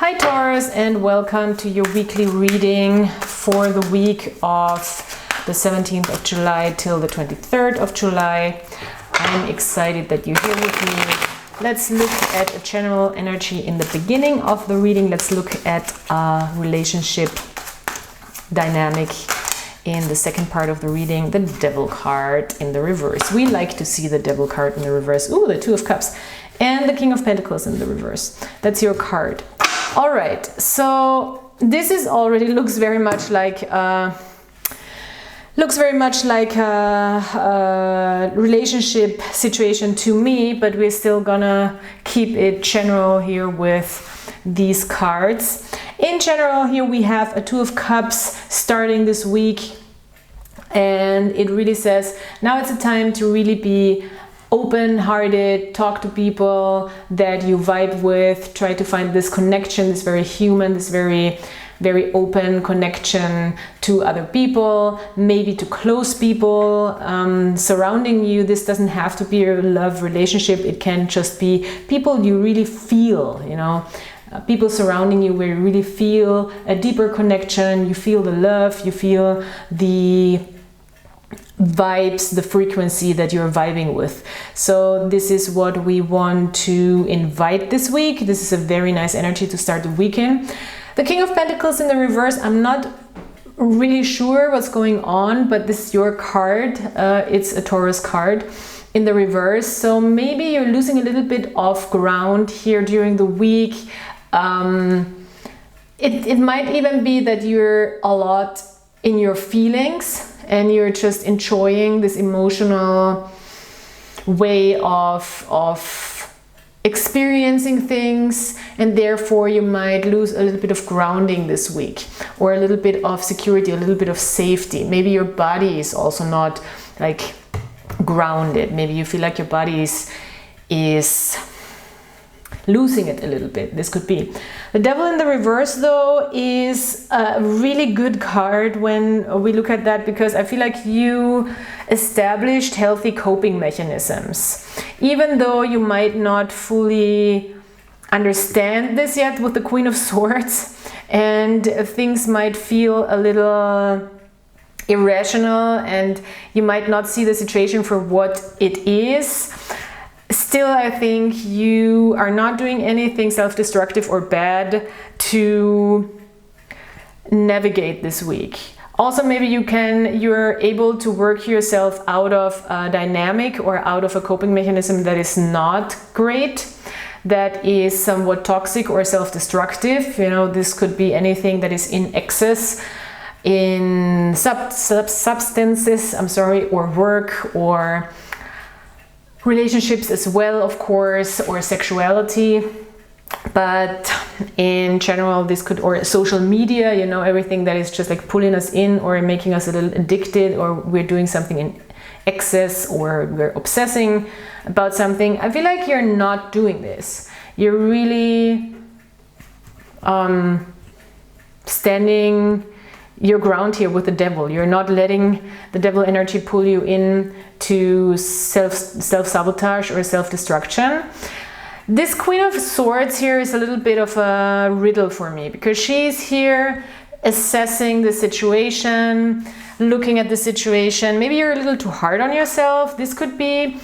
Hi Taurus, and welcome to your weekly reading for the week of the 17th of July till the 23rd of July. I'm excited that you're here with me. Let's look at a general energy in the beginning of the reading. Let's look at a relationship dynamic in the second part of the reading. The Devil card in the reverse. We like to see the Devil card in the reverse. Ooh, the Two of Cups. And the King of Pentacles in the reverse. That's your card. All right, so this is already looks very much like a relationship situation to me, but we're still gonna keep it general here with these cards. In general, here we have a Two of Cups starting this week, and it really says now it's a time to really be open-hearted, talk to people that you vibe with, try to find this connection, this very human, this very open connection to other people, maybe to close people surrounding you. This doesn't have to be a love relationship. It can just be people you really feel, you know, people surrounding you where you really feel a deeper connection, you feel the love, you feel the vibes, the frequency that you're vibing with. So this is what we want to invite this week. This is a very nice energy to start the weekend. The King of Pentacles in the reverse, I'm not really sure what's going on, but this is your card. It's a Taurus card in the reverse. So maybe you're losing a little bit of ground here during the week. It might even be that you're a lot in your feelings and you're just enjoying this emotional way of experiencing things, and therefore you might lose a little bit of grounding this week, or a little bit of security, a little bit of safety. Maybe your body is also not like grounded. Maybe you feel like your body is losing it a little bit. This could be. The Devil in the reverse, though, is a really good card when we look at that, because I feel like you established healthy coping mechanisms. Even though you might not fully understand this yet with the Queen of Swords, and things might feel a little irrational, and you might not see the situation for what it is. Still, I think you are not doing anything self-destructive or bad to navigate this week. Also, maybe you're able to work yourself out of a dynamic or out of a coping mechanism that is not great, that is somewhat toxic or self-destructive. You know, this could be anything that is in excess in substances, or work, or relationships as well, of course, or sexuality. But in general, this could, or social media, you know, everything that is just like pulling us in or making us a little addicted, or we're doing something in excess, or we're obsessing about something. I feel like you're not doing this. You're really standing your ground here with the Devil. You're not letting the Devil energy pull you in to self-sabotage or self-destruction. This Queen of Swords here is a little bit of a riddle for me, because she's here assessing the situation, looking at the situation. Maybe you're a little too hard on yourself. This could be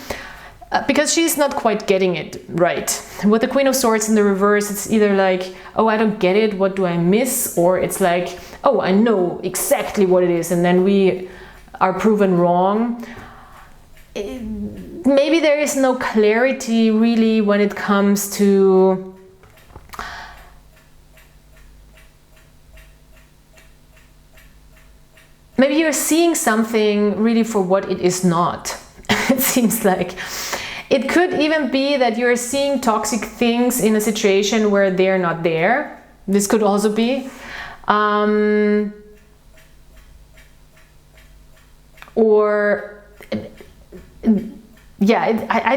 because she's not quite getting it right. With the Queen of Swords in the reverse, it's either like, oh, I don't get it, what do I miss? Or it's like, oh, I know exactly what it is, and then we are proven wrong. Maybe there is no clarity really when it comes to maybe you're seeing something really for what it is not. It seems like it could even be that you're seeing toxic things in a situation where they're not there. This could also be. I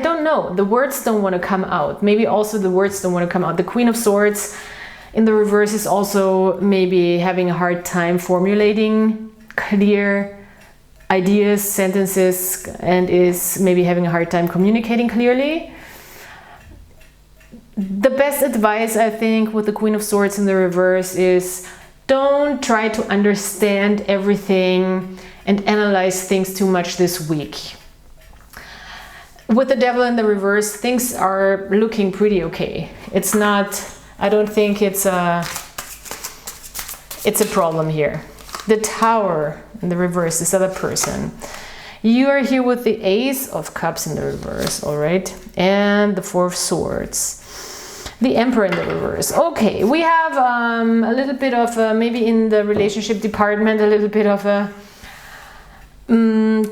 don't know. The words don't want to come out. Maybe also the words don't want to come out. The Queen of Swords in the reverse is also maybe having a hard time formulating clear ideas, sentences, and is maybe having a hard time communicating clearly. the best advice, I think, with the Queen of Swords in the reverse is don't try to understand everything and analyze things too much this week. With the Devil in the reverse, things are looking pretty okay. It's not, I don't think it's a problem here. The Tower in the reverse, this other person. You are here with the Ace of Cups in the reverse, all right? And the Four of Swords. The Emperor in the reverse. Okay, we have a little bit of, maybe in the relationship department, a little bit of a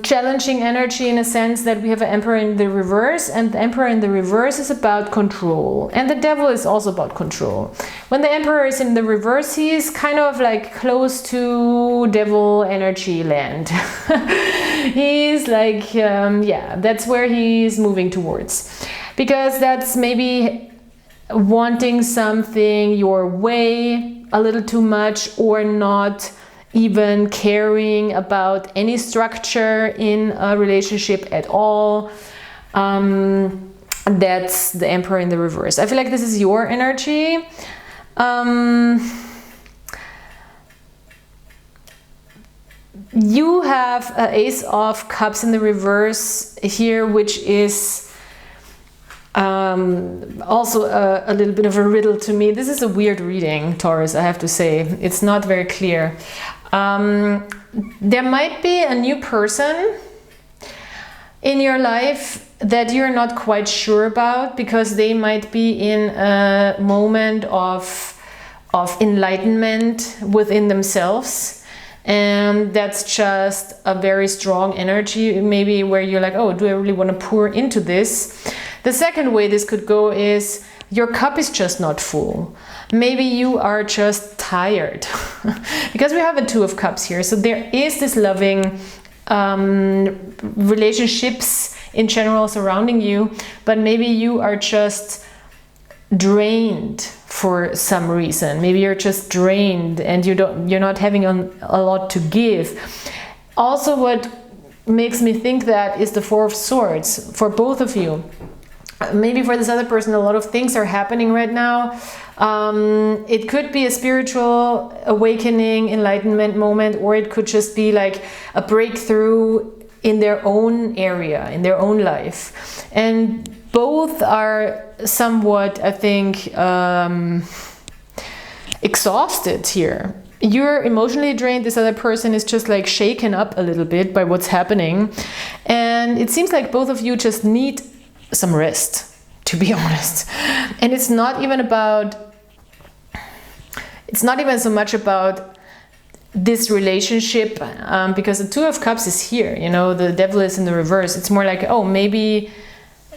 challenging energy, in a sense that we have an Emperor in the reverse, and the Emperor in the reverse is about control, and the Devil is also about control. When the Emperor is in the reverse, he is kind of like close to Devil energy land. He's like, yeah, that's where he's moving towards, because that's maybe wanting something your way a little too much, or not even caring about any structure in a relationship at all. That's the Emperor in the reverse. I feel like this is your energy. You have an Ace of Cups in the reverse here, which is also a little bit of a riddle to me. This is a weird reading, Taurus, I have to say. It's not very clear. There might be a new person in your life that you're not quite sure about, because they might be in a moment of enlightenment within themselves, and that's just a very strong energy, maybe where you're like, oh, do I really want to pour into this? The second way this could go is your cup is just not full. Maybe you are just tired, because we have a Two of Cups here. So there is this loving relationships in general surrounding you, but maybe you are just drained for some reason. Maybe you're just drained and you're not having a lot to give. Also, what makes me think that is the Four of Swords for both of you. Maybe for this other person, a lot of things are happening right now. It could be a spiritual awakening, enlightenment moment, or it could just be like a breakthrough in their own area, in their own life. And both are somewhat, I think, exhausted here. You're emotionally drained. This other person is just like shaken up a little bit by what's happening. And it seems like both of you just need some rest, to be honest. And it's not even so much about this relationship, because the Two of Cups is here, you know, the Devil is in the reverse. It's more like, oh, maybe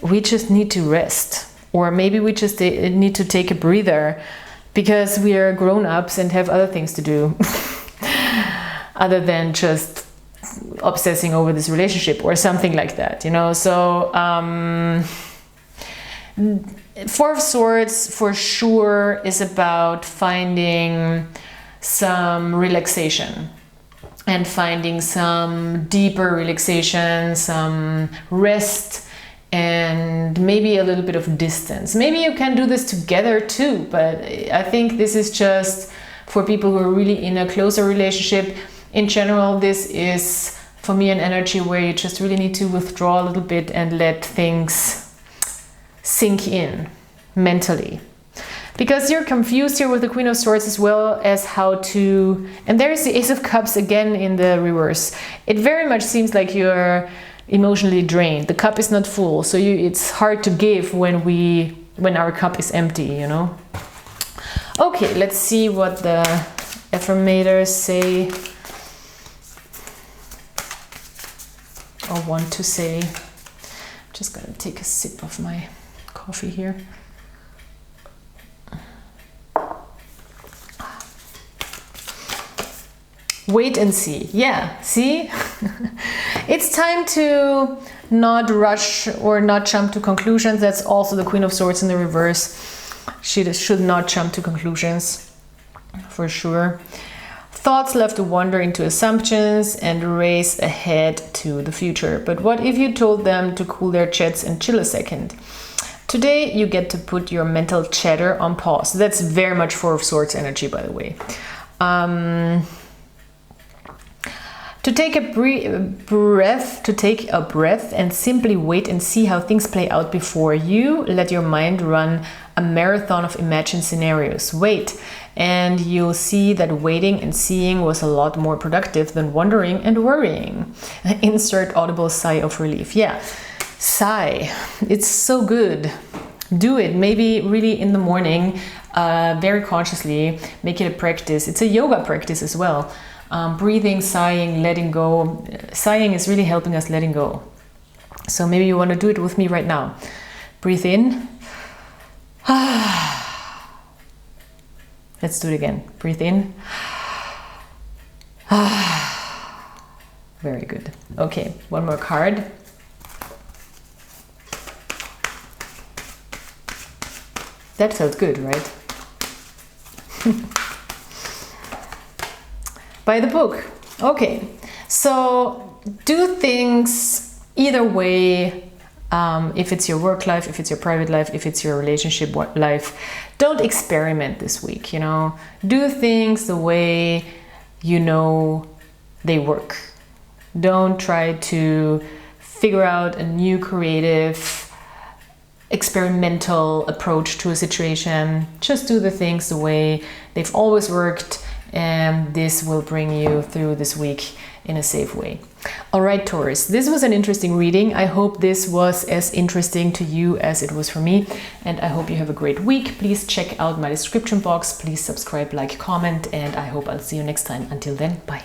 we just need to rest, or maybe we just need to take a breather, because we are grown-ups and have other things to do other than just obsessing over this relationship or something like that, you know. So Four of Swords for sure is about finding some relaxation and finding some deeper relaxation, some rest, and maybe a little bit of distance. Maybe you can do this together too, but I think this is just for people who are really in a closer relationship. In general, this is for me an energy where you just really need to withdraw a little bit and let things sink in mentally, because you're confused here with the Queen of Swords, as well as how to, and there's the Ace of Cups again in the reverse. It very much seems like you're emotionally drained. The cup is not full, so it's hard to give when our cup is empty, you know. Okay, let's see what the affirmators say or want to say. Just gonna take a sip of my coffee here. Wait and see. Yeah, see? It's time to not rush or not jump to conclusions. That's also the Queen of Swords in the reverse. She should not jump to conclusions, for sure. Thoughts love to wander into assumptions and race ahead to the future. But what if you told them to cool their jets and chill a second? Today you get to put your mental chatter on pause. That's very much Four of Swords energy, by the way. To take a breath and simply wait and see how things play out before you. Let your mind run a marathon of imagined scenarios. Wait, and you'll see that waiting and seeing was a lot more productive than wondering and worrying. Insert audible sigh of relief. Yeah, sigh. It's so good. Do it, maybe really in the morning, very consciously. Make it a practice. It's a yoga practice as well. Breathing, sighing, letting go. Sighing is really helping us letting go. So maybe you want to do it with me right now. Breathe in. Let's do it again. Breathe in. Very good. Okay, one more card. That felt good, right? By the book. Okay, so do things either way. If it's your work life, if it's your private life, if it's your relationship life, don't experiment this week, you know. Do things the way you know they work. Don't try to figure out a new creative, experimental approach to a situation. Just do the things the way they've always worked, and this will bring you through this week in a safe way. All right, Taurus, this was an interesting reading. I hope this was as interesting to you as it was for me, and I hope you have a great week. Please check out my description box. Please subscribe, like, comment, and I hope I'll see you next time. Until then, bye.